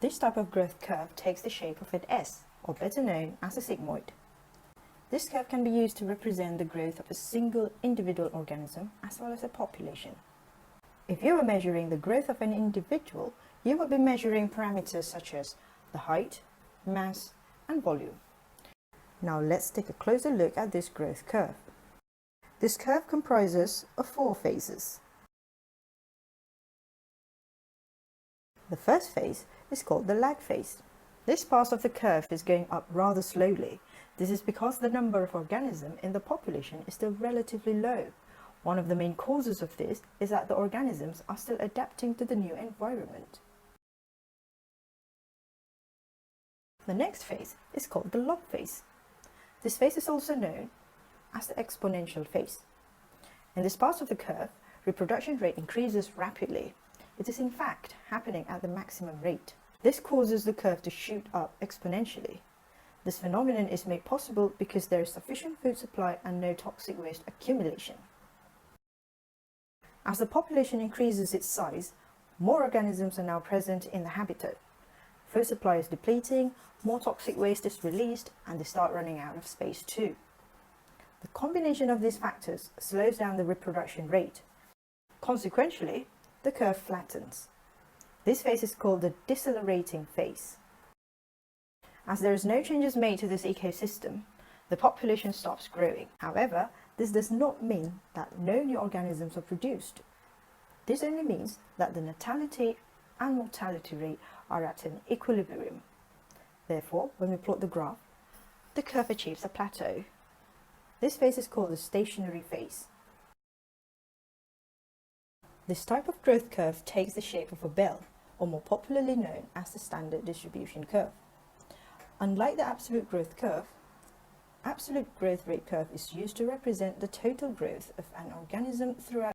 This type of growth curve takes the shape of an S, or better known as a sigmoid. This curve can be used to represent the growth of a single individual organism as well as a population. If you were measuring the growth of an individual, you would be measuring parameters such as the height, mass, and volume. Now let's take a closer look at this growth curve. This curve comprises of 4 phases. The first phase is called the lag phase. This part of the curve is going up rather slowly. This is because the number of organisms in the population is still relatively low. One of the main causes of this is that the organisms are still adapting to the new environment. The next phase is called the log phase. This phase is also known as the exponential phase. In this part of the curve, reproduction rate increases rapidly. It is in fact happening at the maximum rate. This causes the curve to shoot up exponentially. This phenomenon is made possible because there is sufficient food supply and no toxic waste accumulation. As the population increases its size, more organisms are now present in the habitat. Food supply is depleting, more toxic waste is released, and they start running out of space too. The combination of these factors slows down the reproduction rate. Consequently, the curve flattens. This phase is called the decelerating phase. As there is no changes made to this ecosystem, the population stops growing. However, this does not mean that no new organisms are produced. This only means that the natality and mortality rate are at an equilibrium. Therefore, when we plot the graph, the curve achieves a plateau. This phase is called the stationary phase. This type of growth curve takes the shape of a bell, or more popularly known as the standard distribution curve. Unlike the absolute growth curve, absolute growth rate curve is used to represent the total growth of an organism throughout